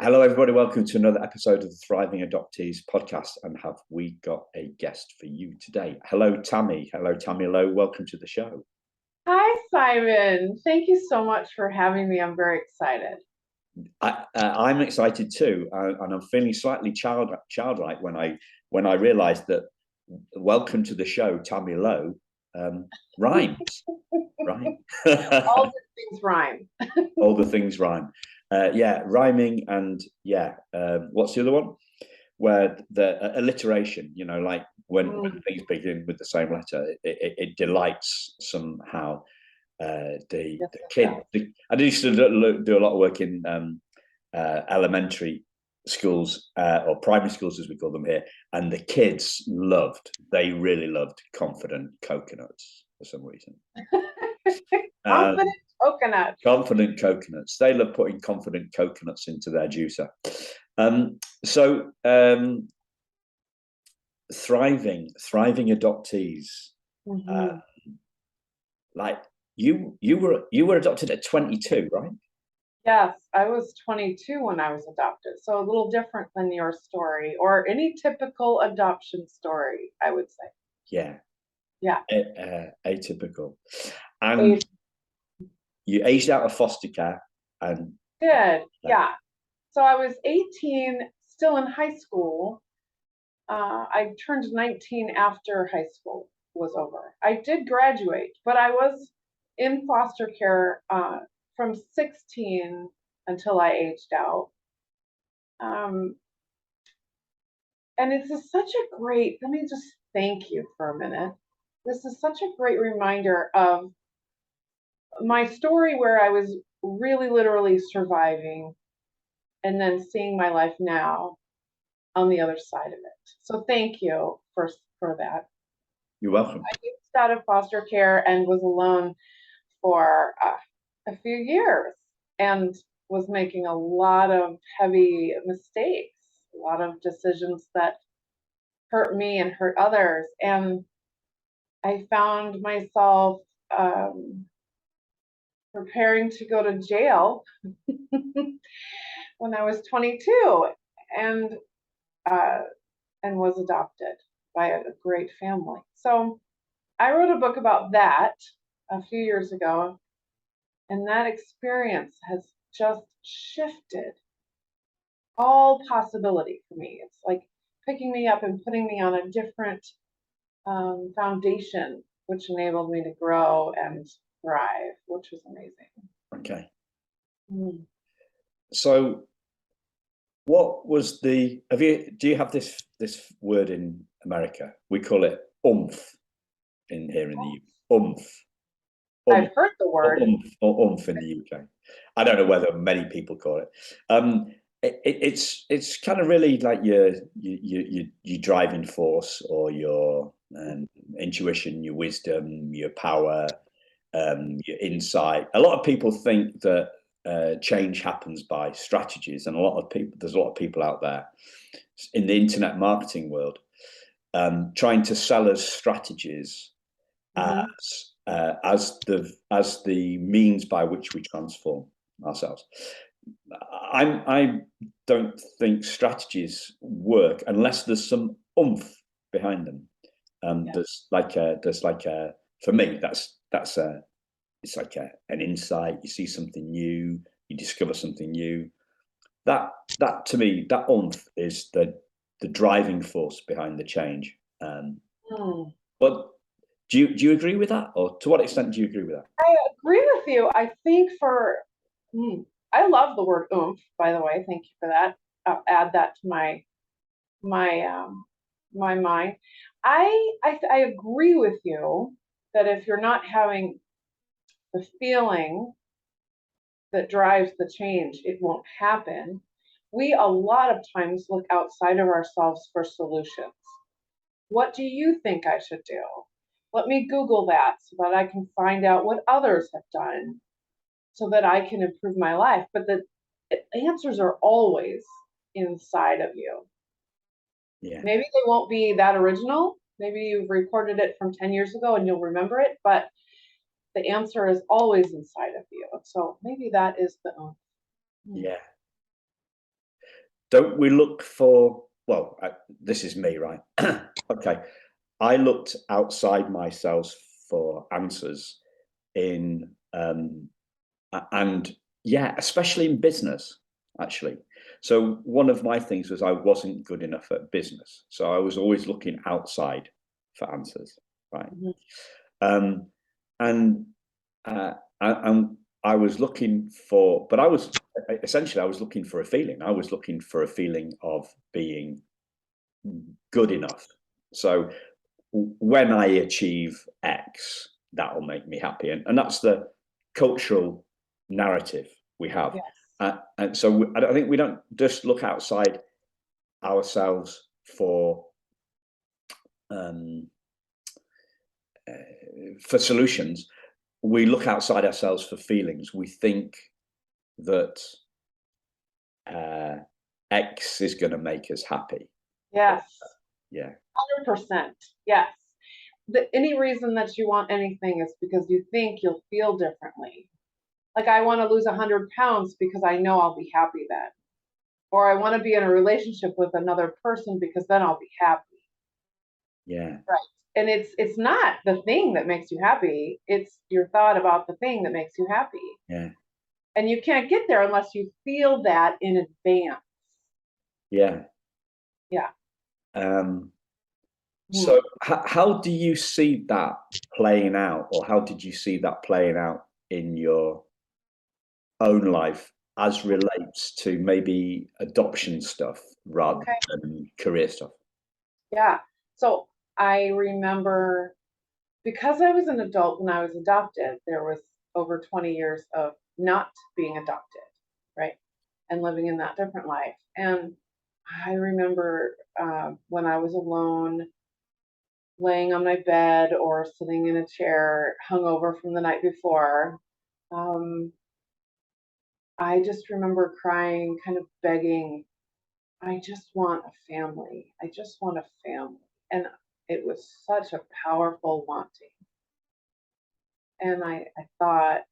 Hello, everybody. Welcome to another episode of the Thriving Adoptees podcast. And have we got a guest for you today? Hello, Tammy. Hello, Tammy Lowe. Welcome to the show. Hi, Simon. Thank you so much for having me. I'm very excited. I'm excited too, and I'm feeling slightly childlike when I realised that "Welcome to the show, Tammy Lowe" rhymes. Right? All the things rhyme. All the things rhyme. Yeah, rhyming and what's the other one? Where the alliteration, like when things begin with the same letter, it delights somehow the kid. I used to do a lot of work in elementary schools or primary schools, as we call them here, and the kids really loved confident coconuts for some reason. Confident coconuts. They love putting confident coconuts into their juicer. Thriving adoptees. Mm-hmm. Like you were adopted at 22, right? Yes, I was 22 when I was adopted. So a little different than your story or any typical adoption story, I would say. Yeah. Yeah. Atypical. And you aged out of foster care and did. Yeah. So I was 18, still in high school. I turned 19 after high school was over. I did graduate, but I was in foster care from 16 until I aged out. And it's such a great, let me just thank you for a minute. This is such a great reminder of my story where I was really literally surviving and then seeing my life now on the other side of it. So thank you for that. You're welcome. I aged out of foster care and was alone for a few years and was making a lot of heavy mistakes, a lot of decisions that hurt me and hurt others. And I found myself preparing to go to jail when I was 22 and was adopted by a great family. So I wrote a book about that a few years ago, and that experience has just shifted all possibility for me. It's like picking me up and putting me on a different foundation, which enabled me to grow and thrive, which was amazing. Okay. So what was do you have this word in America? We call it oomph here in the UK. Oomph. I've heard the word. Oomph in the UK. I don't know whether many people call it. It's kind of really like your driving force or your intuition, your wisdom, your power, your insight. A lot of people think that change happens by strategies, and there's a lot of people out there in the internet marketing world trying to sell us strategies as the means by which we transform ourselves. I don't think strategies work unless there's some oomph behind them. There's like for me it's like an insight. You see something new, you discover something new. That to me, that oomph is the driving force behind the change. But do you agree with that, or to what extent do you agree with that? I agree with you. I think I love the word oomph, by the way. Thank you for that. I'll add that to my mind. I agree with you that if you're not having the feeling that drives the change, it won't happen. We a lot of times look outside of ourselves for solutions. What do you think I should do? Let me Google that so that I can find out what others have done so that I can improve my life. But the answers are always inside of you. Yeah. Maybe they won't be that original. Maybe you've recorded it from 10 years ago and you'll remember it, but the answer is always inside of you. So maybe that is the oomph. Yeah. don't we look for, well, this is me, right? Okay. I looked outside myself for answers in, and yeah, especially in business, actually. So one of my things was I wasn't good enough at business. So I was always looking outside for answers, right? Mhm. And I was looking for, but I was essentially, I was looking for a feeling. I was looking for a feeling of being good enough. So when I achieve X, that will make me happy. And that's the cultural narrative we have. Yes. And so I think we don't just look outside ourselves um, for solutions. We look outside ourselves for feelings. We think that X is going to make us happy. Yes. Yeah. 100%. Yes. Any reason that you want anything is because you think you'll feel differently. Like, I want to lose 100 pounds because I know I'll be happy then. Or I want to be in a relationship with another person because then I'll be happy. Yeah. Right. And it's not the thing that makes you happy. It's your thought about the thing that makes you happy. Yeah. And you can't get there unless you feel that in advance. Yeah. Yeah. So how do you see that playing out, or how did you see that playing out in your own life as relates to maybe adoption stuff rather Okay. than career stuff? Yeah. So I remember, because I was an adult when I was adopted, there was over 20 years of not being adopted, right? And living in that different life. And I remember when I was alone, laying on my bed or sitting in a chair, hungover from the night before. Um, I just remember crying, kind of begging, I just want a family. I just want a family. And it was such a powerful wanting. And I thought,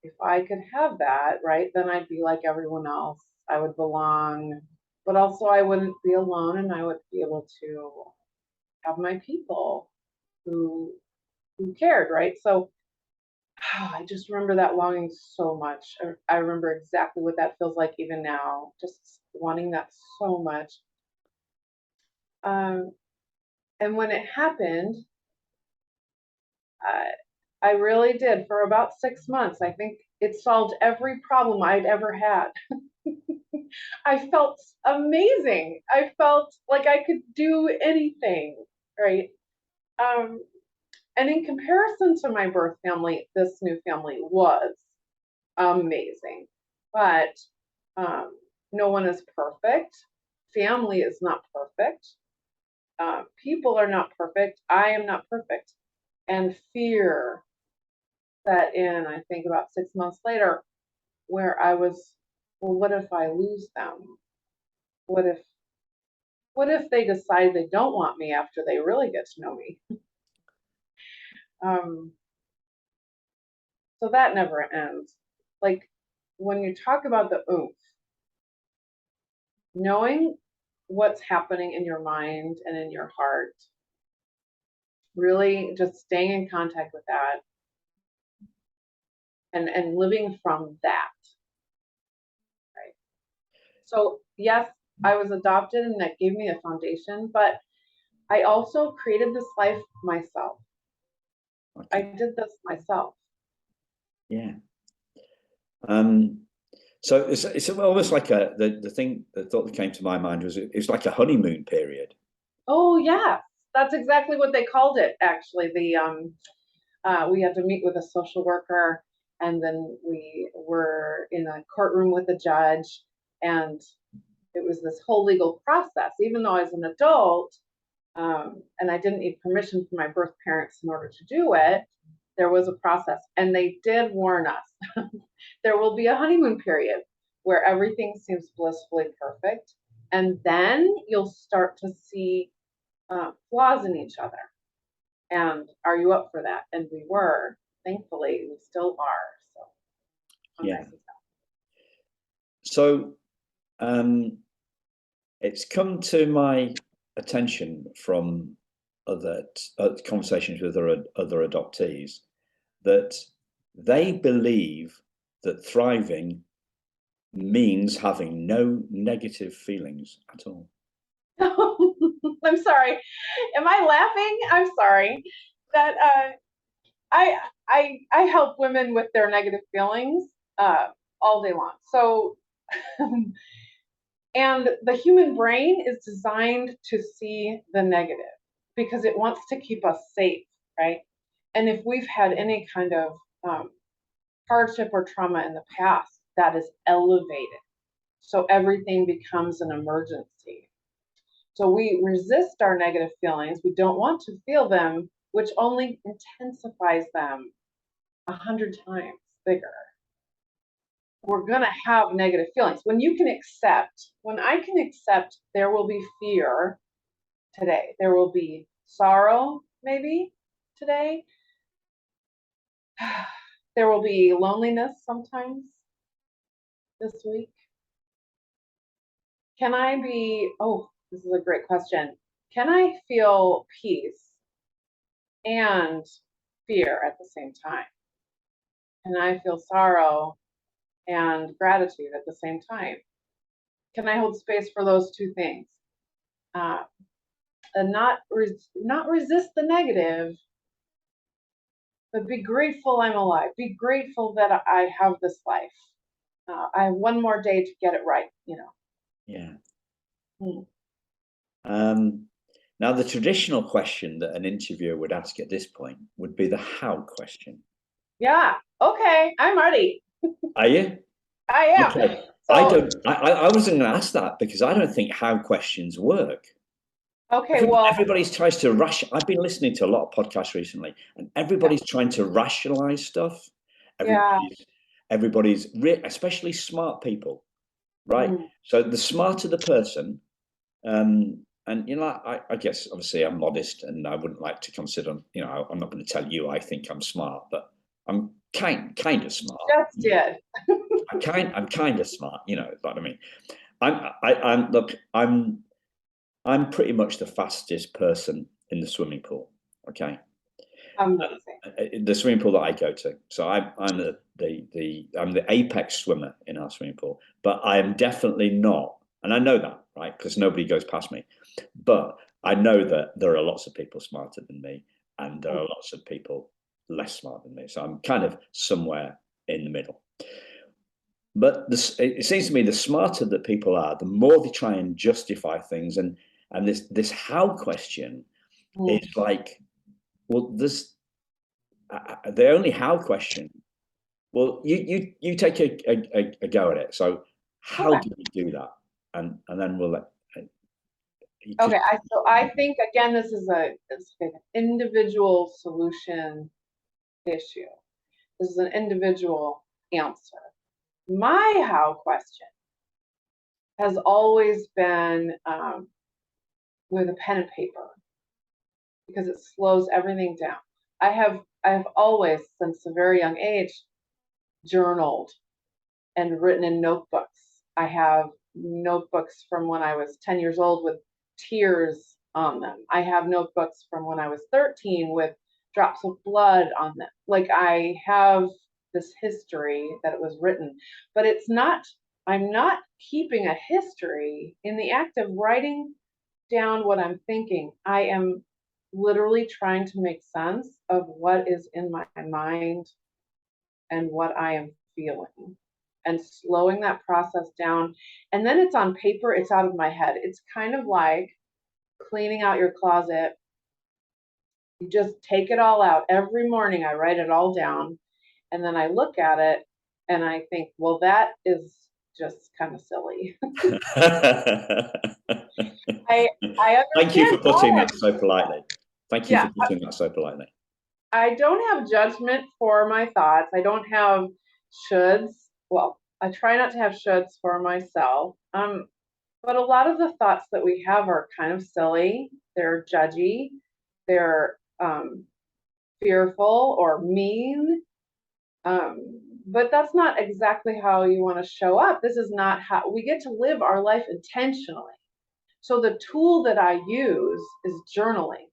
if I could have that, right, then I'd be like everyone else. I would belong, but also I wouldn't be alone, and I would be able to have my people who cared, right? So I just remember that longing so much. I remember exactly what that feels like even now, just wanting that so much. Um, and when it happened, I really did for about 6 months. I think it solved every problem I'd ever had. I felt amazing. I felt like I could do anything, right? Um, and in comparison to my birth family, this new family was amazing. But um, no one is perfect. Family is not perfect. People are not perfect. I am not perfect. And fear set in, I think, about 6 months later, where I was, well, what if I lose them? What if they decide they don't want me after they really get to know me? Um, so that never ends. Like, when you talk about the oomph, knowing what's happening in your mind and in your heart, really just staying in contact with that, and living from that, right? So yes, I was adopted and that gave me a foundation, but I also created this life myself. I Okay. did this myself. Yeah. So it's almost like the thing, the thought that came to my mind was it's like a honeymoon period. Oh yeah, that's exactly what they called it. Actually, we had to meet with a social worker, and then we were in a courtroom with a judge, and it was this whole legal process. Even though I was an adult, and I didn't need permission from my birth parents in order to do it, there was a process, and they did warn us. There will be a honeymoon period where everything seems blissfully perfect, and then you'll start to see flaws in each other. And are you up for that? And we were. Thankfully, we still are. So how Yeah. nice is that? So, it's come to my attention from other conversations with other adoptees that they believe that thriving means having no negative feelings at all. I'm sorry. Am I laughing? I'm sorry. That I help women with their negative feelings all day long. So, and the human brain is designed to see the negative because it wants to keep us safe, right? And if we've had any kind of hardship or trauma in the past, that is elevated. So everything becomes an emergency. So we resist our negative feelings. We don't want to feel them, which only intensifies them 100 times bigger. We're going to have negative feelings. When I can accept there will be fear today, there will be sorrow maybe today, there will be loneliness sometimes this week. Can I be, oh, this is a great question. Can I feel peace and fear at the same time? Can I feel sorrow and gratitude at the same time? Can I hold space for those two things? And not resist the negative, but be grateful I'm alive. Be grateful that I have this life. I have one more day to get it right, you know. Yeah. Hmm. Now, the traditional question that an interviewer would ask at this point would be the how question. Yeah. Okay. I'm ready. Are you? I am. Okay. So, I wasn't going to ask that because I don't think how questions work. okay. Well, Everybody tries to rush. I've been listening to a lot of podcasts recently, and everybody's trying to rationalize stuff. Everybody's especially smart people, right? Mm. So the smarter the person, and you know, I guess obviously I'm modest, and I wouldn't like to consider, you know, I'm not going to tell you I think I'm smart, but I'm kind of smart. Just did. I'm kind of smart, you know what I mean. I'm pretty much the fastest person in the swimming pool. Okay. Amazing. The swimming pool that I go to. So I'm the apex swimmer in our swimming pool, but I am definitely not, and I know that, right? Because nobody goes past me. But I know that there are lots of people smarter than me, and there are lots of people less smart than me. So I'm kind of somewhere in the middle. But it seems to me the smarter that people are, the more they try and justify things, and this how question is like, well, this the only how question. Well, you take a go at it. So how do we do that? And then we'll let. Okay, so I think again, this is an individual solution issue. This is an individual answer. My how question has always been with a pen and paper because it slows everything down. I have always, since a very young age, journaled and written in notebooks. I have notebooks from when I was 10 years old with tears on them. I have notebooks from when I was 13 with drops of blood on them. Like I have this history that it was written, but I'm not keeping a history. In the act of writing down what I'm thinking, I am literally trying to make sense of what is in my mind and what I am feeling and slowing that process down. And then it's on paper, it's out of my head. It's kind of like cleaning out your closet. You just take it all out. Every morning I write it all down and then I look at it and I think, well, that is just kind of silly. I Thank you for understand putting why. that so politely. Thank you Yeah, for putting that so politely. I don't have judgment for my thoughts. I don't have shoulds. Well, I try not to have shoulds for myself. But a lot of the thoughts that we have are kind of silly. They're judgy. They're fearful or mean. But that's not exactly how you want to show up. This is not how we get to live our life intentionally. So the tool that I use is journaling.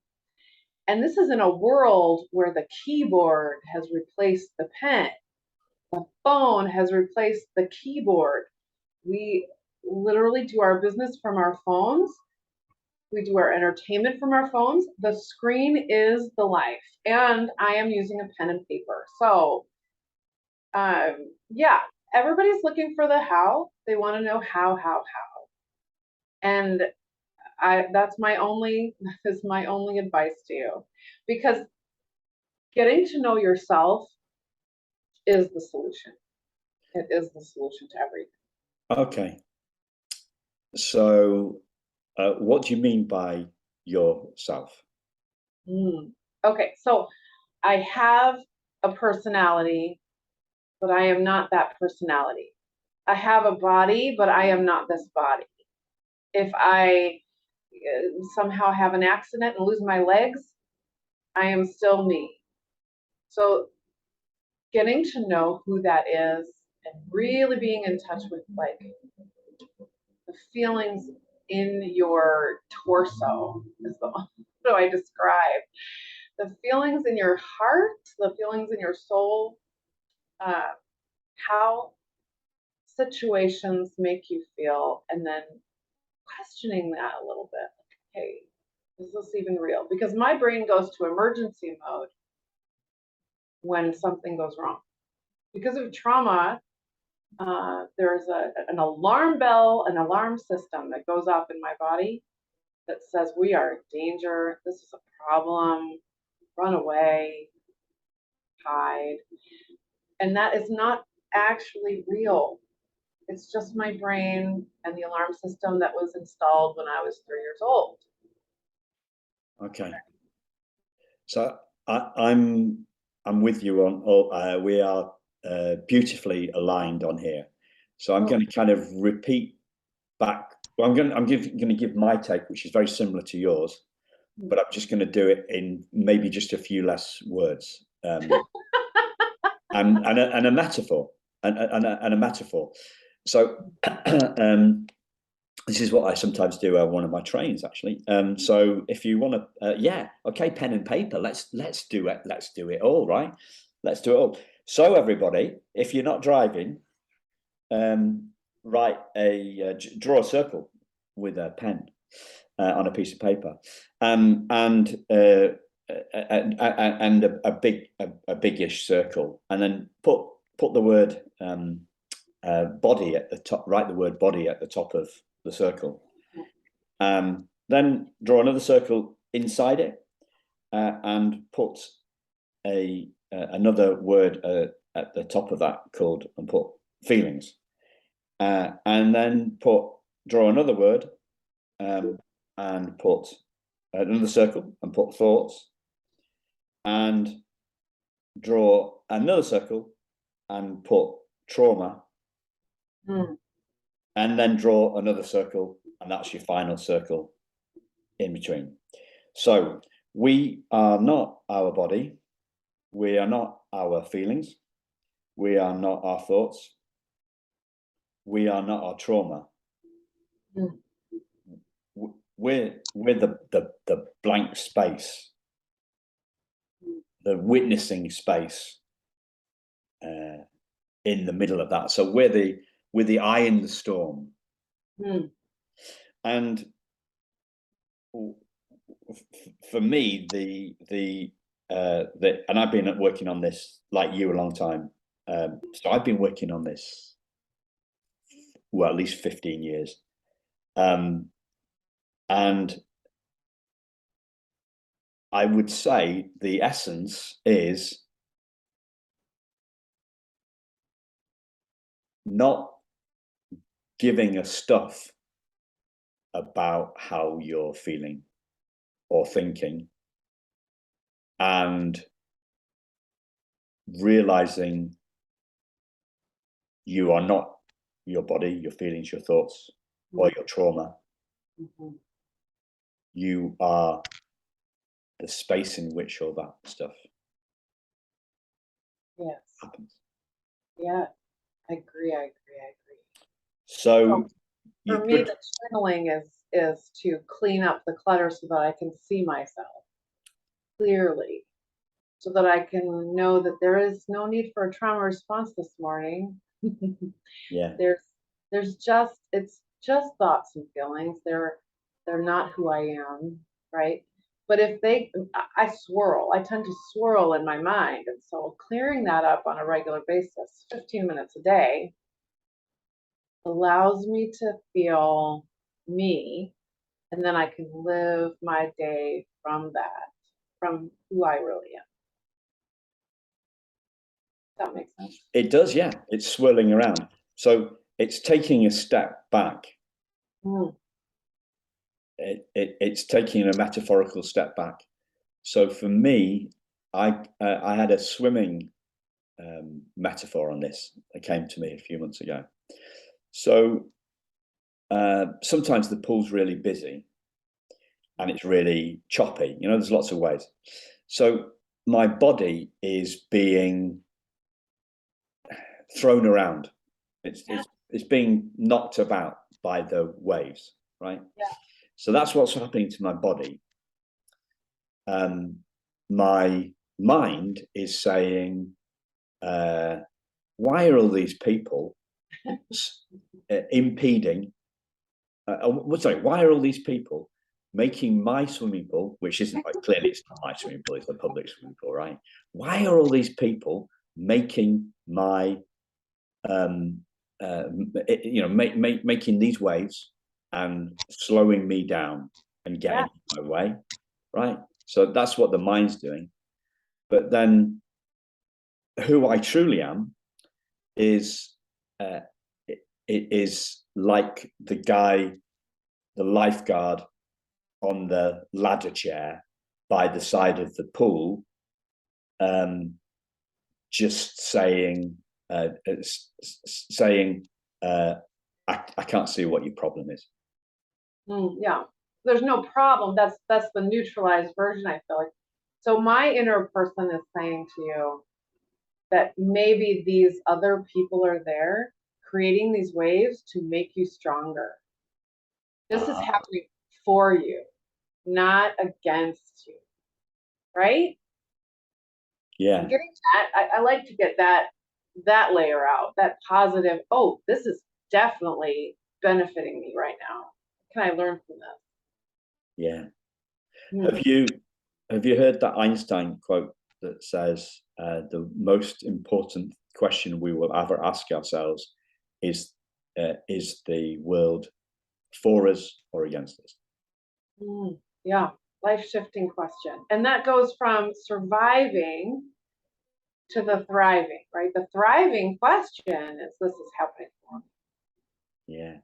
And this is in a world where the keyboard has replaced the pen. The phone has replaced the keyboard. We literally do our business from our phones. We do our entertainment from our phones. The screen is the life. And I am using a pen and paper. So, yeah, everybody's looking for the how. They want to know how. And that is my only advice to you, because getting to know yourself is the solution. It is the solution to everything. Okay. So, what do you mean by yourself? Okay, so I have a personality, but I am not that personality. I have a body, but I am not this body. If I somehow have an accident and lose my legs, I am still me. So getting to know who that is and really being in touch with like the feelings in your torso is the what do I describe? The feelings in your heart, the feelings in your soul, how situations make you feel, and then questioning that a little bit. Like, hey, is this even real? Because my brain goes to emergency mode when something goes wrong. Because of trauma, there's an alarm bell, an alarm system that goes off in my body that says we are in danger, this is a problem, run away, hide. And that is not actually real. It's just my brain and the alarm system that was installed when I was 3 years old. Okay. So I'm with you on all. We are beautifully aligned on here. So I'm going to kind of repeat back. Well, I'm going to give my take, which is very similar to yours, but I'm just going to do it in maybe just a few less words, and a metaphor, and a metaphor. So this is what I sometimes do at one of my trains, actually. So if you want to, yeah, okay, pen and paper. Let's do it. Let's do it all, right? Let's do it all. So everybody, if you're not driving, write draw a circle with a pen on a piece of paper, and a biggish circle, and then put the word body at the top. Write the word body at the top of the circle. Then draw another circle inside it, and put another word at the top of that called, and put feelings. And then draw another word, and put another circle and put thoughts, and draw another circle and put trauma, and then draw another circle, and that's your final circle in between. So we are not our body, we are not our feelings, we are not our thoughts, we are not our trauma. We're the blank space, the witnessing space in the middle of that. So we're the eye in the storm. And for me, and I've been working on this like you a long time. So I've been working on this, well, at least 15 years. And I would say the essence is not giving a stuff about how you're feeling or thinking, and realizing you are not your body, your feelings, your thoughts, or your trauma. You are the space in which all that stuff happens. Yeah, I agree. So for me, the journaling is is to clean up the clutter so that I can see myself clearly, so that I can know that there is no need for a trauma response this morning. Yeah. There's just, it's just thoughts and feelings. They're not who I am, right? But if I tend to swirl in my mind. And so clearing that up on a regular basis, 15 minutes a day, allows me to feel me, and then I can live my day from that, from who I really am. Does that make sense? It does, yeah. It's swirling around. So it's taking a step back. Mm. It's taking a metaphorical step back. So for me, I had a swimming metaphor on this that came to me a few months ago. So sometimes the pool's really busy and it's really choppy. You know, there's lots of waves. So my body is being thrown around. It's being knocked about by the waves, right? Yeah. So that's what's happening to my body. My mind is saying, why are all these people impeding? Why are all these people making my swimming pool, which isn't, like, clearly it's not my swimming pool, it's a public swimming pool, right? Why are all these people making my making these waves and slowing me down and getting in my way, right? So that's what the mind's doing. But then who I truly am is it is like the guy, the lifeguard on the ladder chair by the side of the pool, just saying, I can't see what your problem is. Yeah, there's no problem. That's the neutralized version, I feel like. So my inner person is saying to you that maybe these other people are there creating these waves to make you stronger. This is happening for you, not against you, right? Yeah. Getting that, I like to get that layer out, that positive. Oh, this is definitely benefiting me right now. Can I learn from this? Yeah. Have you heard that Einstein quote that says the most important question we will ever ask ourselves is the world for us or against us? Yeah, life-shifting question. And that goes from surviving to the thriving, right? The thriving question is, this is happening for me. Yeah.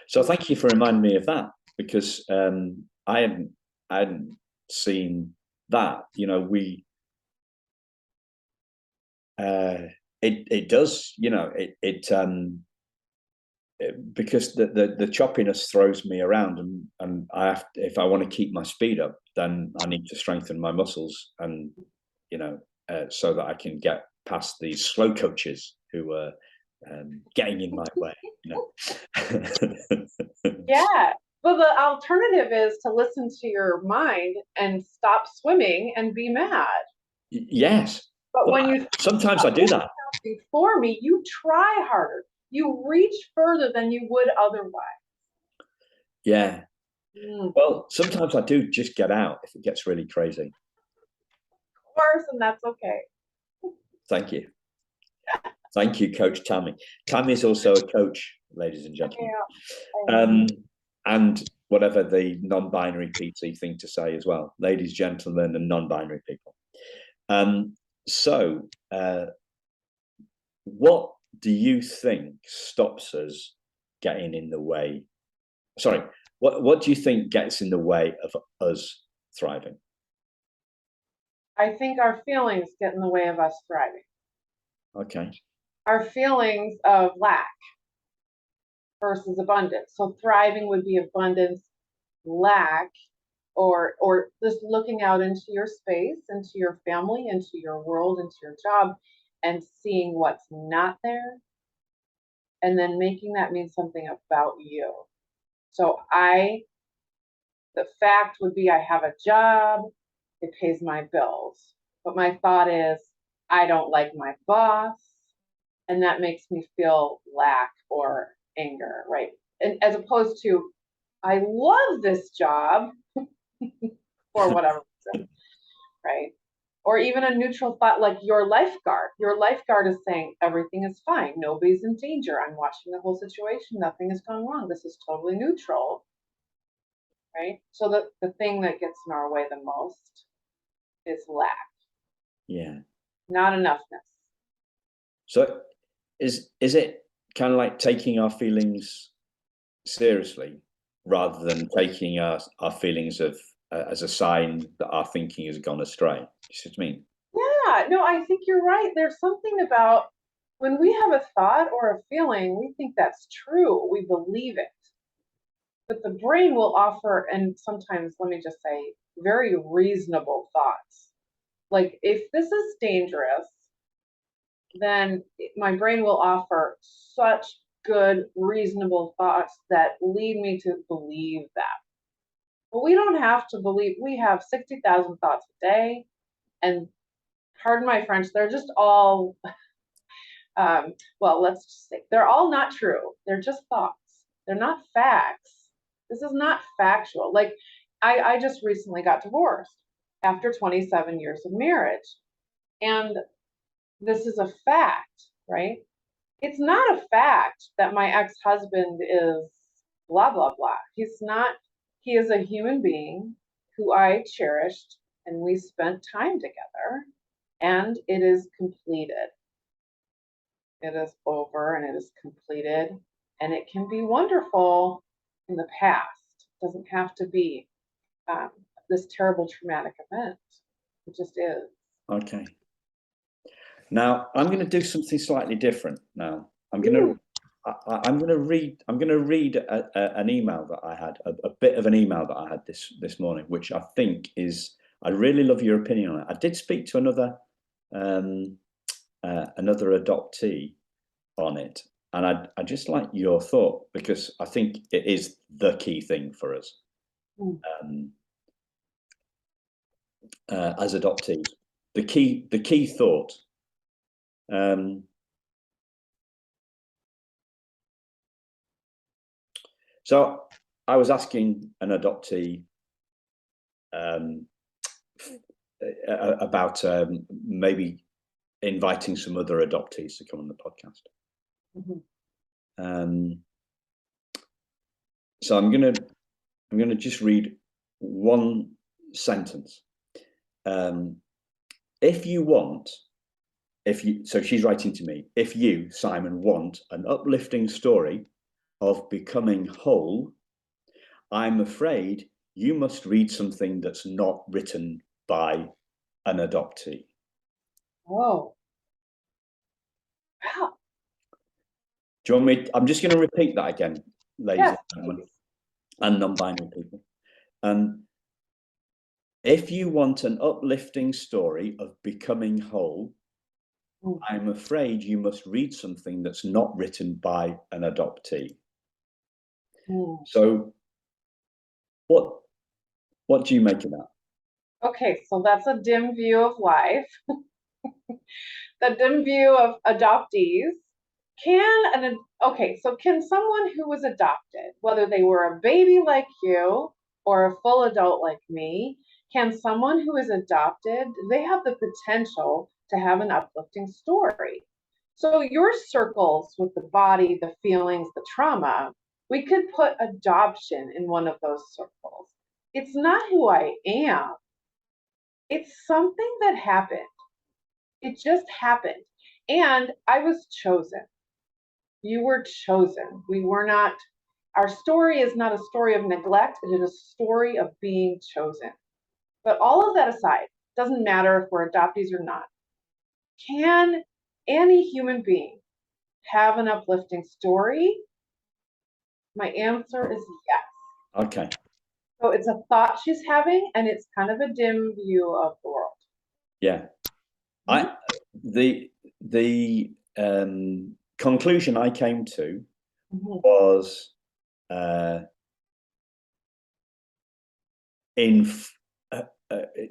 So thank you for reminding me of that, because I hadn't seen that. You know, it does, you know, because the choppiness throws me around, and I have to, if I want to keep my speed up, then I need to strengthen my muscles, and you know, so that I can get past these slow coaches who are getting in my way. You know. Yeah. Well, the alternative is to listen to your mind and stop swimming and be mad. Yes. But Well, when you sometimes I do that. For me, you try harder. You reach further than you would otherwise. Yeah. Well, sometimes I do just get out if it gets really crazy. Of course, and that's okay. Thank you. Thank you, Coach Tammy. Tammy is also a coach, ladies and gentlemen. Yeah. And whatever the non-binary PT thing to say as well, ladies, gentlemen, and non-binary people. So what do you think stops us getting in the way? Sorry, what do you think gets in the way of us thriving? I think our feelings get in the way of us thriving. Okay. Our feelings of lack versus abundance. So thriving would be abundance, lack, or just looking out into your space, into your family, into your world, into your job, and seeing what's not there, and then making that mean something about you. So the fact would be I have a job, it pays my bills. But my thought is, I don't like my boss, and that makes me feel lack or anger, right? And as opposed to, I love this job for whatever reason, right? Or even a neutral thought like your lifeguard. Your lifeguard is saying everything is fine, nobody's in danger. I'm watching the whole situation, nothing is going wrong. This is totally neutral, right? So the thing that gets in our way the most is lack. Yeah. Not enoughness. So is it kind of like taking our feelings seriously rather than taking our feelings of as a sign that our thinking has gone astray? You see what I mean? Yeah, no, I think you're right. There's something about when we have a thought or a feeling, we think that's true. We believe it. But the brain will offer, and sometimes, let me just say, very reasonable thoughts. Like, if this is dangerous, then my brain will offer such good, reasonable thoughts that lead me to believe that. But we don't have to believe, we have 60,000 thoughts a day. And pardon my French, they're just all, well, let's just say, they're all not true. They're just thoughts. They're not facts. This is not factual. Like, I just recently got divorced after 27 years of marriage. And this is a fact, right? It's not a fact that my ex-husband is blah, blah, blah. He's not, he is a human being who I cherished, and we spent time together, and it is completed. It is over and it is completed, and it can be wonderful in the past. It doesn't have to be this terrible traumatic event. It just is. Okay. Now I'm going to do something slightly different. Now I'm going to read an email that I had, a bit of an email that I had this morning, which I think is, I really love your opinion on it. I did speak to another adoptee on it, and I just like your thought, because I think it is the key thing for us as adoptees. The key thought. So I was asking an adoptee about maybe inviting some other adoptees to come on the podcast. So I'm gonna just read one sentence. So she's writing to me, if you, Simon, want an uplifting story of becoming whole, I'm afraid you must read something that's not written by an adoptee. Oh. Wow. Do you want me? I'm just going to repeat that again, ladies Yes, and gentlemen, and non-binary people. If you want an uplifting story of becoming whole, I'm afraid you must read something that's not written by an adoptee. So what do you make of that? Okay, so that's a dim view of life. The dim view of adoptees. Can someone who was adopted, whether they were a baby like you or a full adult like me, can someone who is adopted, they have the potential to have an uplifting story? So your circles with the body, the feelings, the trauma, we could put adoption in one of those circles. It's not who I am. It's something that happened. It just happened. And I was chosen. You were chosen. We were not, our story is not a story of neglect, it is a story of being chosen. But all of that aside, doesn't matter if we're adoptees or not. Can any human being have an uplifting story? My answer is yes. Okay. So it's a thought she's having, and it's kind of a dim view of the world. Yeah. The conclusion I came to was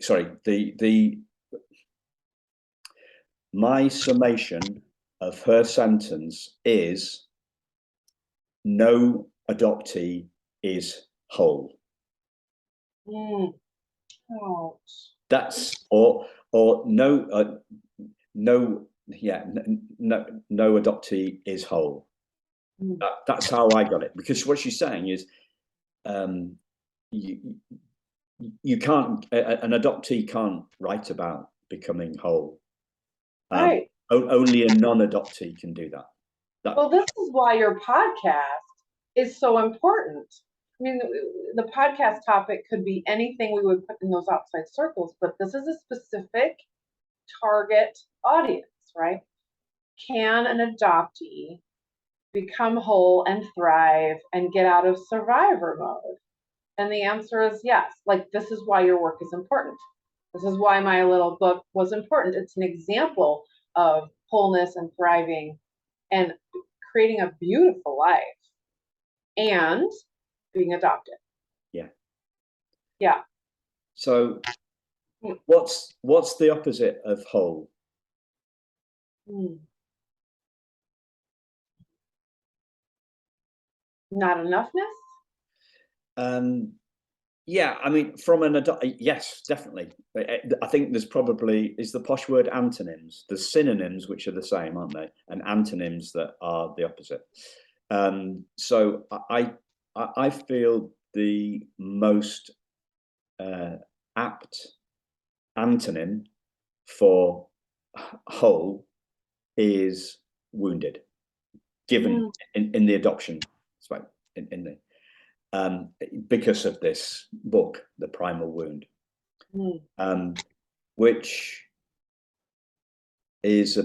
sorry, my summation of her sentence is no adoptee is whole. Oh. That's or no adoptee is whole. That's how I got it, because what she's saying is you can't, an adoptee can't write about becoming whole. Right. Only a non-adoptee can do that. Well, this is why your podcast is so important. I mean, the podcast topic could be anything we would put in those outside circles, but this is a specific target audience, right? Can an adoptee become whole and thrive and get out of survivor mode? And the answer is yes. Like, this is why your work is important. This is why my little book was important. It's an example of wholeness and thriving and creating a beautiful life and being adopted. Yeah. Yeah. So what's the opposite of whole? Not enoughness? Yeah, I mean, from an yes, definitely. I think there's probably, is the posh word antonyms. There's synonyms which are the same, aren't they? And antonyms that are the opposite. So I feel the most apt antonym for whole is wounded, given in the adoption, right? In the because of this book, The Primal Wound, which is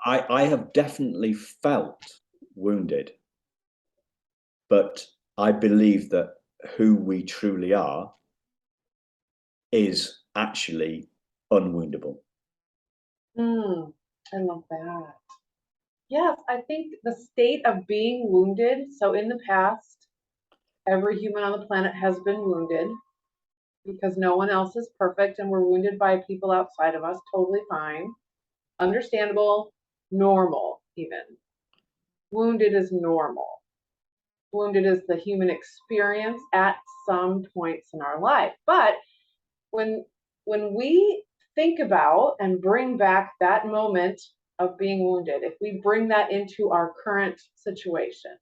I have definitely felt wounded, but I believe that who we truly are is actually unwoundable. I love that. Yes, I think the state of being wounded. So in the past, every human on the planet has been wounded because no one else is perfect and we're wounded by people outside of us. Totally fine. Understandable, normal, even. Wounded is normal. Wounded is the human experience at some points in our life. But when we think about and bring back that moment of being wounded, if we bring that into our current situation,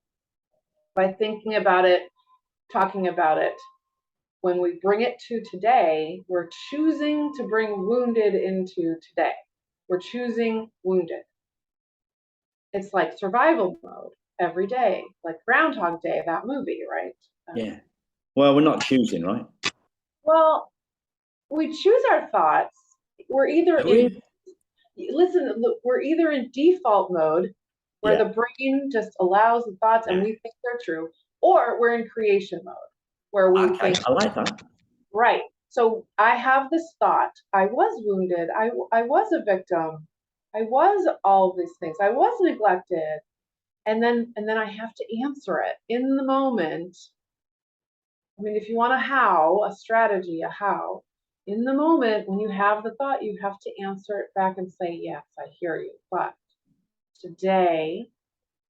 by thinking about it, talking about it, when we bring it to today, we're choosing to bring wounded into today. We're choosing wounded. It's like survival mode every day, like Groundhog Day, that movie, right? Yeah. Well, we're not choosing, right? Well, we choose our thoughts. We're either we're either in default mode, where the brain just allows the thoughts and we think they're true, or we're in creation mode, where we think. I like that. Right. So I have this thought. I was wounded. I was a victim. I was all these things. I was neglected. And then I have to answer it in the moment. I mean, if you want a strategy, a how, in the moment when you have the thought, you have to answer it back and say, yes, I hear you. But today,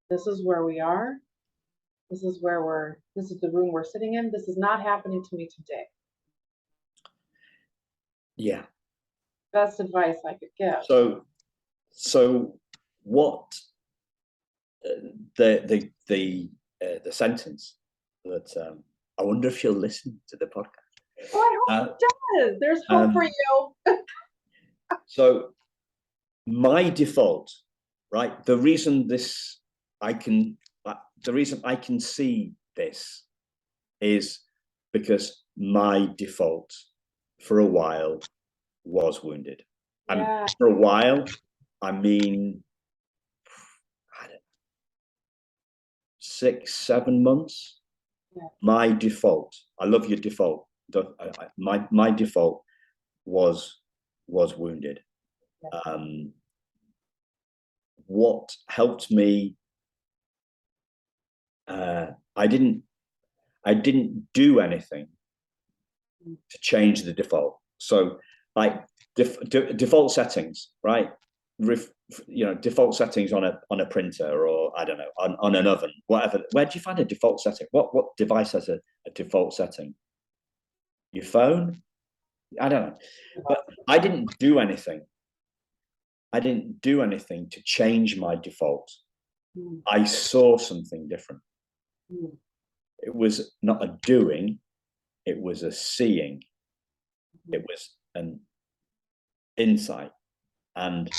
this is where we are. This is the room we're sitting in. This is not happening to me today. Yeah. Best advice I could give. So what the sentence that I wonder if you'll listen to the podcast. Oh, I hope it does. There's hope for you. So my default, right? The reason I can see this is because my default for a while was wounded. And for a while, I mean, I don't know, 6, 7 months. Yeah. My default, I love your default. My default was wounded. Yeah. What helped me, I didn't I didn't do anything to change the default. So like default settings, right? Default settings on a printer, or I don't know, on an oven, whatever. Where do you find a default setting? What device has a default setting? Your phone? I don't know. But I didn't do anything. I didn't do anything to change my default. I saw something different. It was not a doing, it was a seeing. It was an insight. And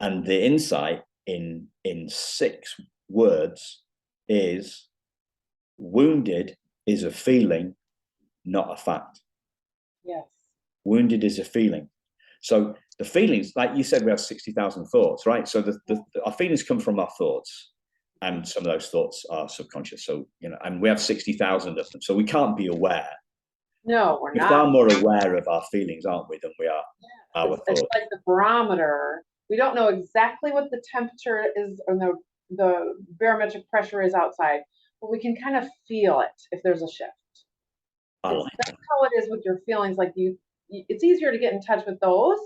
the insight in 6 words is: wounded is a feeling, not a fact. Yes. Wounded is a feeling. So the feelings, like you said, we have 60,000 thoughts, right? So our feelings come from our thoughts, and some of those thoughts are subconscious. So, and we have 60,000 of them. So we can't be aware. No, we're not. Far more aware of our feelings, aren't we, than we are our thoughts. It's like the barometer. We don't know exactly what the temperature is, or the barometric pressure is outside, but we can kind of feel it if there's a shift. That's how it is with your feelings. Like it's easier to get in touch with those.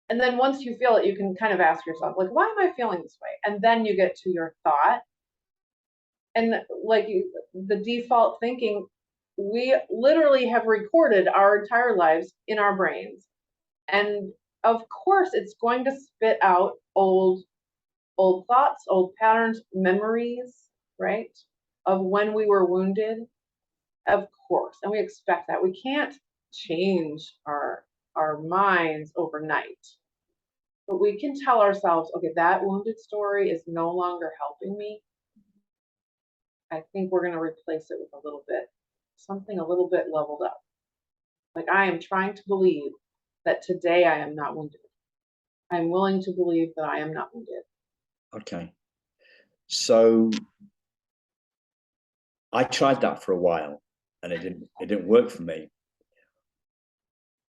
And then once you feel it, you can kind of ask yourself, like, why am I feeling this way? And then you get to your thought. And like the default thinking, we literally have recorded our entire lives in our brains. And of course, it's going to spit out old thoughts, old patterns, memories, right? Of when we were wounded, of course. And we expect that. We can't change our minds overnight. But we can tell ourselves, okay, that wounded story is no longer helping me. I think we're going to replace it with something a little bit leveled up. Like, I am trying to believe that today I am not wounded. I'm willing to believe that I am not wounded. Okay. So I tried that for a while, and it didn't work for me.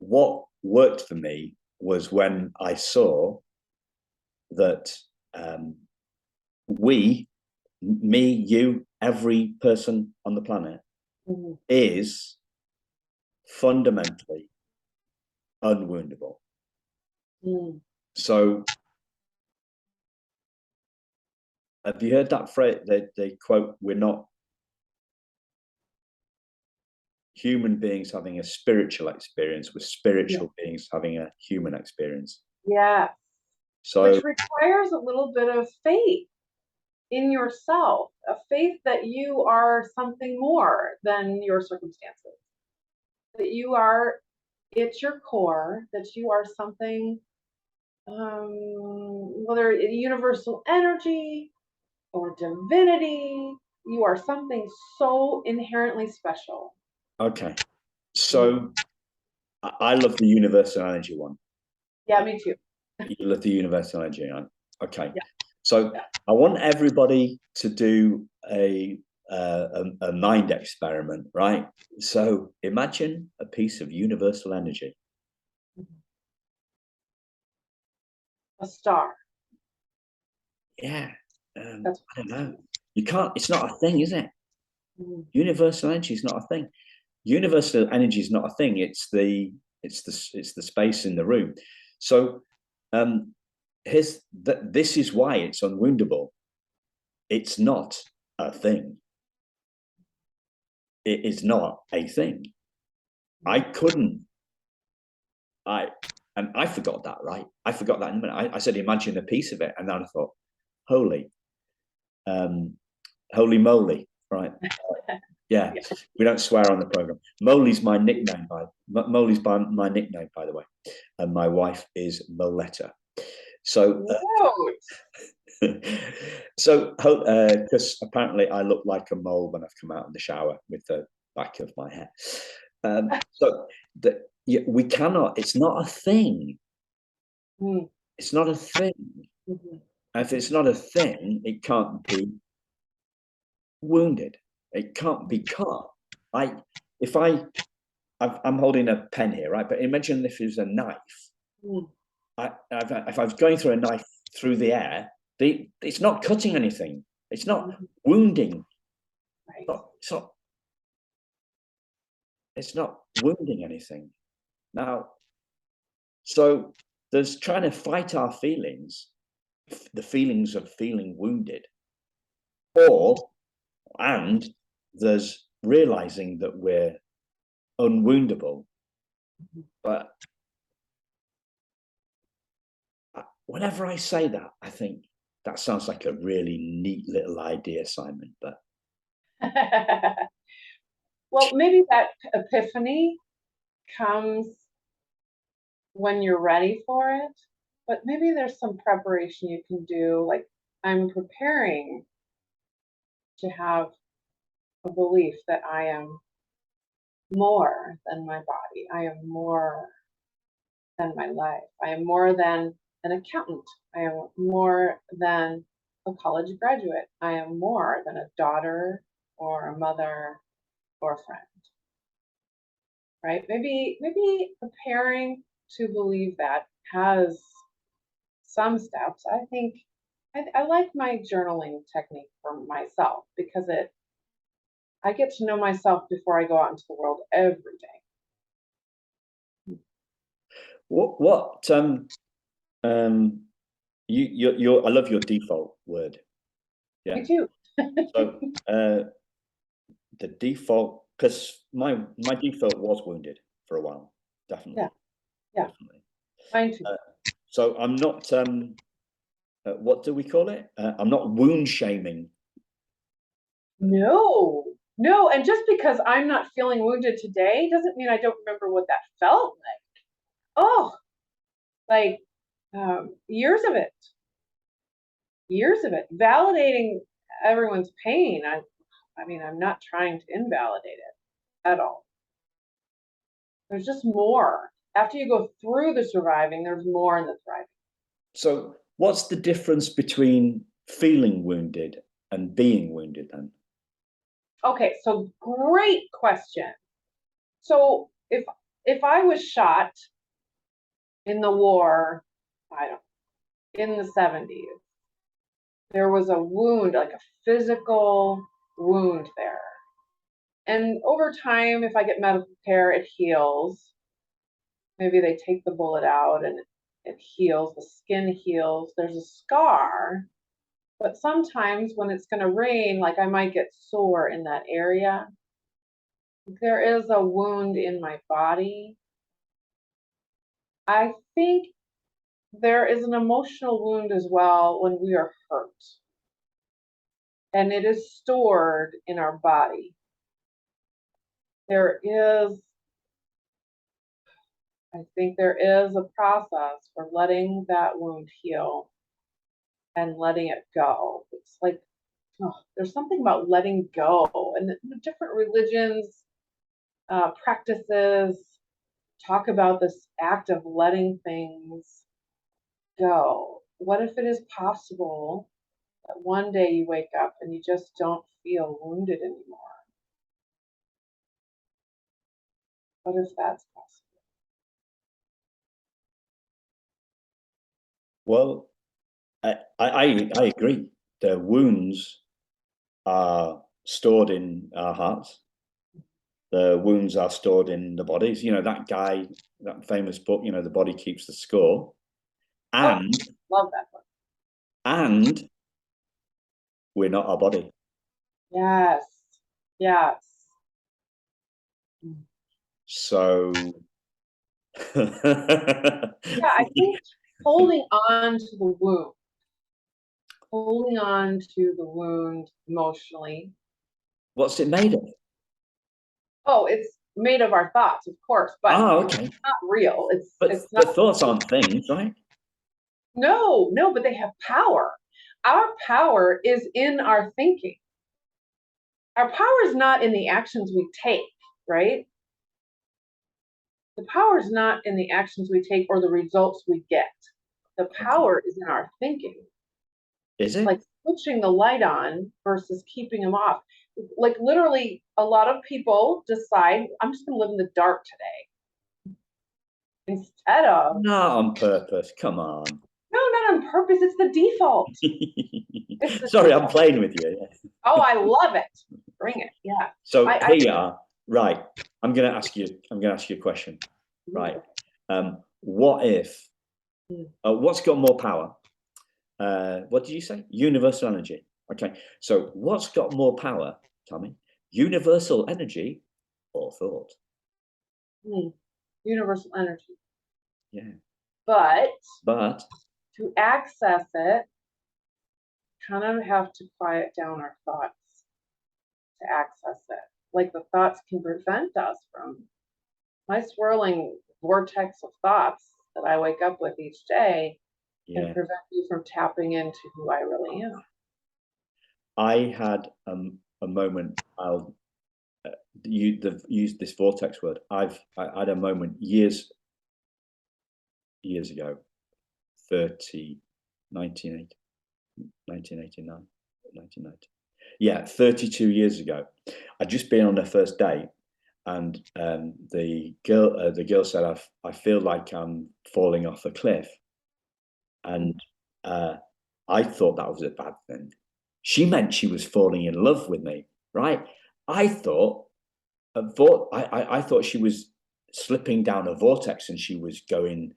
What worked for me was when I saw that me, you, every person on the planet is fundamentally unwoundable. So have you heard that phrase? They quote, "We're not human beings having a spiritual experience, we're spiritual beings having a human experience." Yeah. So, which requires a little bit of faith in yourself, a faith that you are something more than your circumstances, that you are, it's your core, that you are something, whether it's universal energy or divinity, you are something so inherently special. Okay. So I love the universal energy one. Yeah, me too. You love the universal energy one. Okay. Yeah. So I want everybody to do a mind experiment, right? So imagine a piece of universal energy. A star. Yeah. I don't know. You can't, it's not a thing, is it? Universal energy is not a thing. Universal energy is not a thing. It's the space in the room. So this is why it's unwoundable. It's not a thing. It is not a thing. I forgot that, right? I forgot that in a minute. I said, imagine a piece of it. And then I thought, holy moly, right? Yeah, we don't swear on the program. Moly's my nickname, by the way. And my wife is Moletta. So, because apparently I look like a mole when I've come out of the shower with the back of my hair. We cannot, it's not a thing. It's not a thing. If it's not a thing, it can't be wounded. It can't be cut. I'm holding a pen here, right? But imagine if it was a knife. If I was going through a knife through the air, it's not cutting anything. It's not wounding. Right. It's not wounding anything. Now, so there's trying to fight our feelings, the feelings of feeling wounded, and there's realizing that we're unwoundable. But whenever I say that, I think that sounds like a really neat little idea, Simon. But well, maybe that epiphany comes when you're ready for it, but maybe there's some preparation you can do. Like, I'm preparing to have a belief that I am more than my body. I am more than my life. I am more than an accountant. I am more than a college graduate. I am more than a daughter or a mother or a friend. Right? Maybe preparing to believe that has some steps. I think I like my journaling technique for myself because I get to know myself before I go out into the world every day. what I love your default word. Yeah. Me too. So the default, because my default was wounded for a while, definitely. Yeah. Definitely. Mine too. So I'm not what do we call it? I'm not wound shaming. No, and just because I'm not feeling wounded today doesn't mean I don't remember what that felt like. Oh, like years of it, validating everyone's pain. I mean, I'm not trying to invalidate it at all. There's just more. After you go through the surviving, there's more in the thriving. So what's the difference between feeling wounded and being wounded then? Okay, so great question. So if I was shot in the war, in the 70s, there was a wound, like a physical wound there. And over time, if I get medical care, it heals. Maybe they take the bullet out and it heals, the skin heals. There's a scar, but sometimes when it's going to rain, like I might get sore in that area. There is a wound in my body. I think there is an emotional wound as well when we are hurt. And it is stored in our body. I think there is a process for letting that wound heal and letting it go. It's like, there's something about letting go, and the different religions, practices talk about this act of letting things go. What if it is possible that one day you wake up and you just don't feel wounded anymore? What if that's possible? Well, I agree. The wounds are stored in our hearts. The wounds are stored in the bodies. You know, that famous book, you know, The Body Keeps the Score. And love that book. And we're not our body. Yes. So yeah, I think holding on to the wound emotionally. What's it made of? Oh, it's made of our thoughts, of course, but okay. It's not real. It's not. The thoughts aren't things, right? No, but they have power. Our power is in our thinking. Our power is not in the actions we take, right? The power is not in the actions we take or the results we get. The power is in our thinking. Is it? Like switching the light on versus keeping them off. Like literally, a lot of people decide, I'm just going to live in the dark today. Instead of. Not on purpose. Come on. No, not on purpose. It's the default. Sorry, I'm playing with you. Oh, I love it. bring it. Yeah. So here you are. Right. I'm going to ask you a question. Right. What if, what's got more power? What did you say? Universal energy. Okay. So what's got more power, Tammy? Universal energy or thought? Universal energy. Yeah. But to access it, kind of have to quiet down our thoughts to access it. Like the thoughts can prevent us from my swirling vortex of thoughts that I wake up with each day can prevent you from tapping into who I really am. I had a moment. I'll use this vortex word. I had a moment years ago, 1989, 1990. Yeah, 32 years ago. I'd just been on their first date, and the girl said, I feel like I'm falling off a cliff. And I thought that was a bad thing. She meant she was falling in love with me, right? I thought she was slipping down a vortex and she was going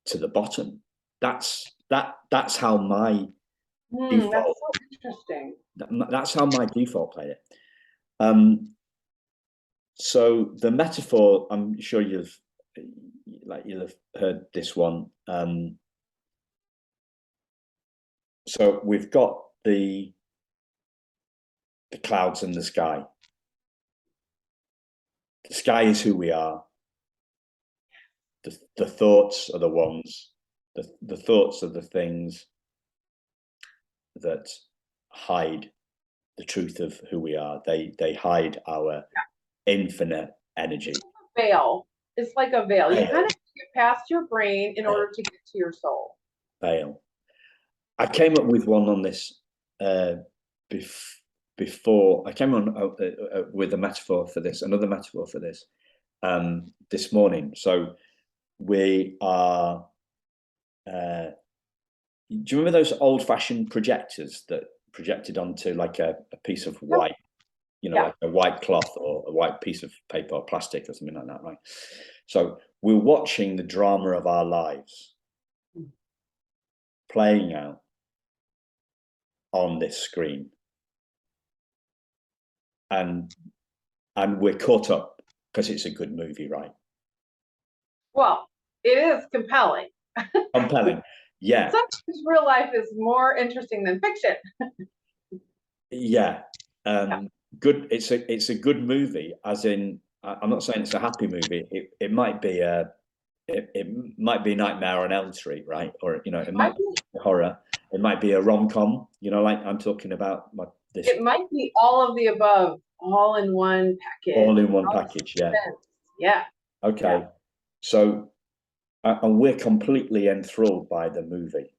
to the bottom. That's how my default. That's so interesting. That's how my default played it. So the metaphor, I'm sure you'll have heard this one. So we've got the clouds and the sky. The sky is who we are. The thoughts are the ones. The thoughts are the things that hide the truth of who we are. They hide our infinite energy. It's like a veil. It's like a veil. You kind of get past your brain in order to get to your soul. Veil. I came up with one on this before. I came on with a metaphor for this, another metaphor for this, this morning. So we are. Do you remember those old-fashioned projectors that projected onto like a piece of white, like a white cloth or a white piece of paper or plastic or something like that, right? So we're watching the drama of our lives playing out on this screen, and we're caught up because it's a good movie, right? Well, it is compelling. Compelling. Yeah. Sometimes real life is more interesting than fiction. Yeah. Good. It's a good movie, as in, I'm not saying it's a happy movie. It might be it might be Nightmare on Elm Street, right? Or it might be horror. It might be a rom-com. Like I'm talking about this. It might be all of the above, all in one package. All in one package. Yeah. Yeah. Okay. Yeah. So, and we're completely enthralled by the movie.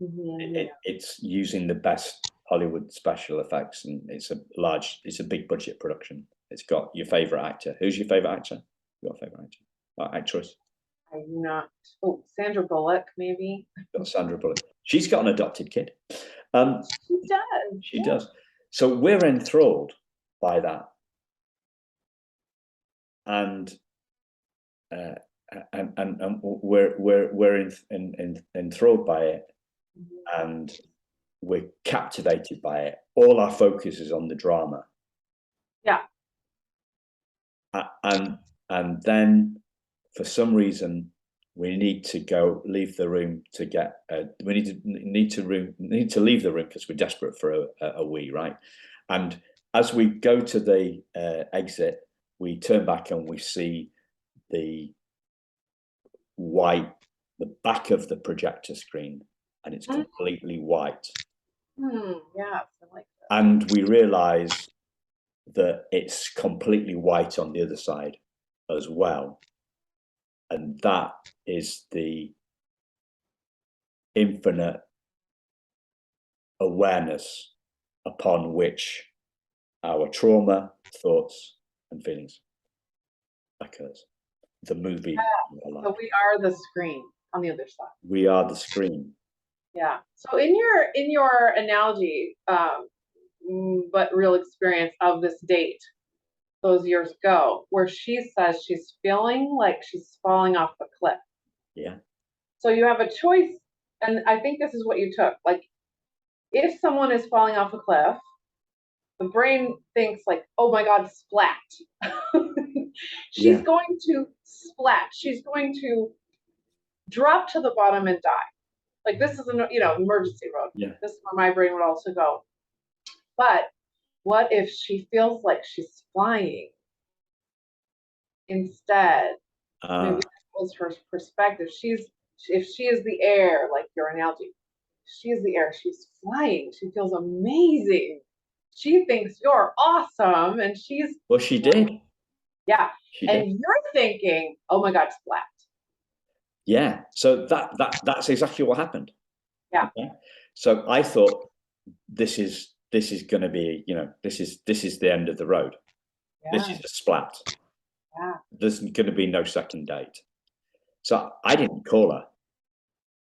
It's using the best Hollywood special effects, and it's a big budget production. It's got your favorite actor. Who's your favorite actor? Your favorite actor? Actress? I'm not. Oh, Sandra Bullock, maybe. Got Sandra Bullock. She's got an adopted kid. She does. She does. So we're enthralled by that, and we're enthralled by it, and we're captivated by it. All our focus is on the drama. Yeah. And then, for some reason, we need to leave the room to get. We need to leave the room because we're desperate for a wee, right? And as we go to the exit, we turn back and we see the back of the projector screen, and it's completely white. Yeah, I like that. And we realize that it's completely white on the other side as well. And that is the infinite awareness upon which our trauma, thoughts, and feelings occurs. The movie. Yeah. So we are the screen on the other side. We are the screen. Yeah. So in your analogy, but real experience of this date those years ago, where she says she's feeling like she's falling off a cliff. Yeah. So you have a choice, and I think this is what you took. Like, if someone is falling off a cliff, the brain thinks like, oh my God, splat. She's going to splat. She's going to drop to the bottom and die. Like, this is an emergency road. Yeah. This is where my brain would also go. But what if she feels like she's flying instead? Maybe that was her perspective. If she is the air, like your analogy, she is the air. She's flying. She feels amazing. She thinks you're awesome, and she's she did. Yeah, and you're thinking, oh my God, splat. Yeah. So that's exactly what happened. Yeah. Okay? So I thought this is going to be, this is the end of the road. Yeah. This is a splat. Yeah. There's going to be no second date. So I didn't call her.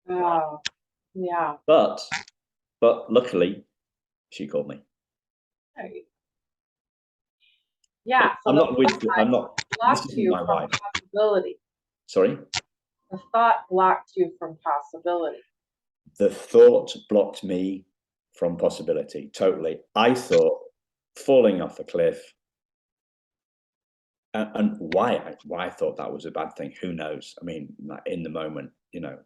Oh, yeah. But luckily, she called me. Right. Yeah. So I'm not with. I'm not. Blocked you from wife. Possibility. Sorry. The thought blocked you from possibility. The thought blocked me from possibility. Totally. I thought falling off a cliff. And why I thought that was a bad thing, who knows? I mean, in the moment, who knows?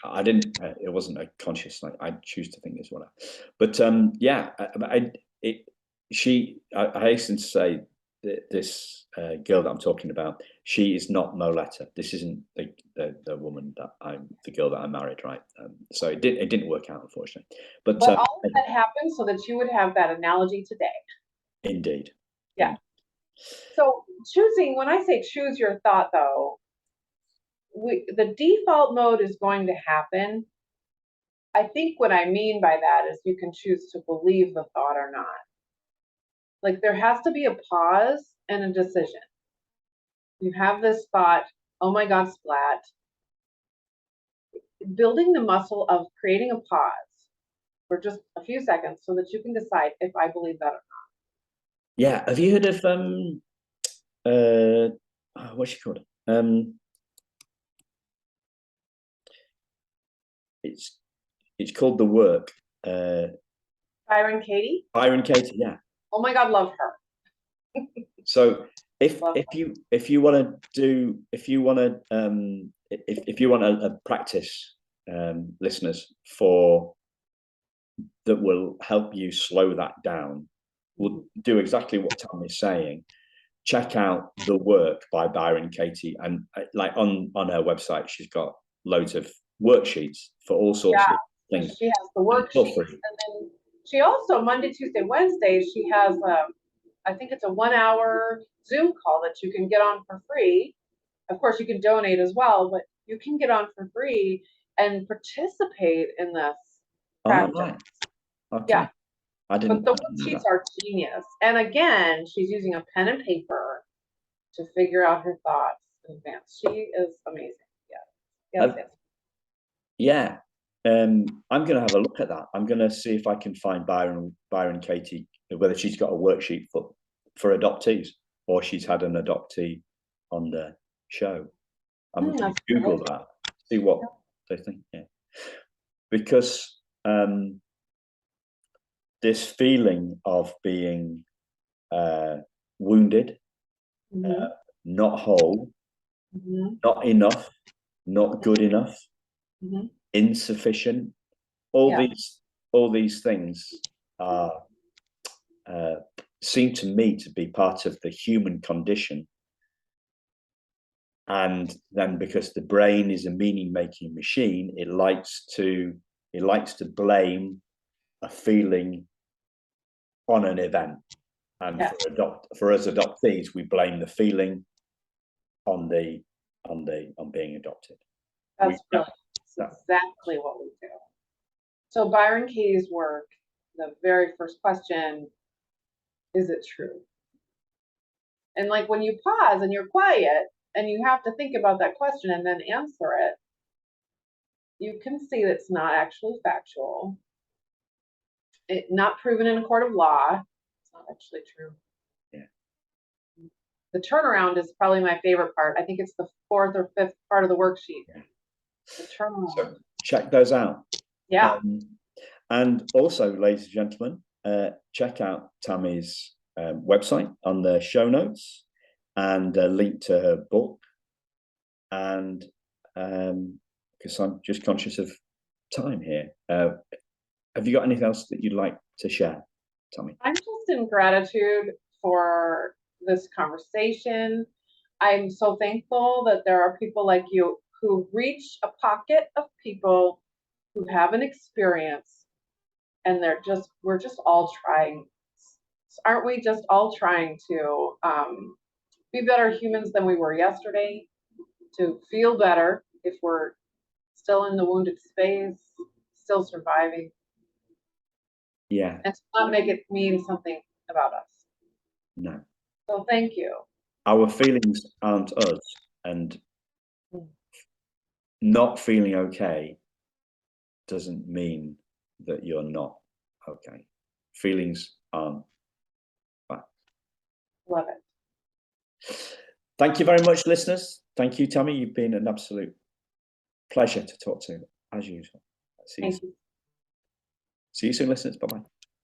I didn't. It wasn't a conscious. Like, I choose to think this one. But yeah, I hasten to say that this girl that I'm talking about, she is not Moletta. This isn't the woman that the girl that I married, right? So it didn't work out, unfortunately. But all of that happened so that you would have that analogy today. Indeed. Yeah. So when I say choose your thought, though, the default mode is going to happen. I think what I mean by that is you can choose to believe the thought or not. Like, there has to be a pause and a decision. You have this thought, oh my God, splat. Building the muscle of creating a pause for just a few seconds so that you can decide if I believe that or not. Yeah. Have you heard of what's she called? It's called The Work. Byron Katie? Byron Katie, yeah. Oh my God, love her. So if you want to practice, listeners, that will help you slow that down, we'll do exactly what Tom is saying. Check out The Work by Byron Katie, and like on her website, she's got loads of worksheets for all sorts of things. She has the worksheets, and then she also Monday, Tuesday, Wednesday, she has I think it's a 1 hour Zoom call that you can get on for free. Of course, you can donate as well, but you can get on for free and participate in this practice. Right. Okay. Yeah. But the worksheets are genius. And again, she's using a pen and paper to figure out her thoughts in advance. She is amazing. Yes. Yeah. I'm going to have a look at that. I'm going to see if I can find Byron Katie, whether she's got a worksheet for adoptees or she's had an adoptee on the show. I'm going to Google that, see what they think. Yeah. Because this feeling of being wounded, not whole, not enough, not good enough, insufficient, all these things are seem to me to be part of the human condition. And then, because the brain is a meaning-making machine, it likes to blame a feeling on an event. And for us adoptees, we blame the feeling on being adopted. That's exactly what we do. So Byron Katie's work, the very first question, is it true? And like, when you pause and you're quiet and you have to think about that question and then answer it, you can see that it's not actually factual. not proven in a court of law. It's not actually true. Yeah. The turnaround is probably my favorite part. I think it's the 4th or 5th part of the worksheet. Yeah. The turnaround. So check those out. Yeah. And also, ladies and gentlemen, check out Tammy's website on the show notes, and a link to her book. And because I'm just conscious of time here, have you got anything else that you'd like to share, Tammy? I'm just in gratitude for this conversation. I'm so thankful that there are people like you who reach a pocket of people who have an experience, and we're just all trying. Aren't we just all trying to be better humans than we were yesterday, to feel better if we're still in the wounded space, still surviving? Yeah. And to not make it mean something about us. No. So thank you. Our feelings aren't us, and not feeling okay doesn't mean that you're not okay. Feelings aren't bad. Love it. Thank you very much, listeners. Thank you, Tammy. You've been an absolute pleasure to talk to, as usual. See you soon, listeners. Bye-bye.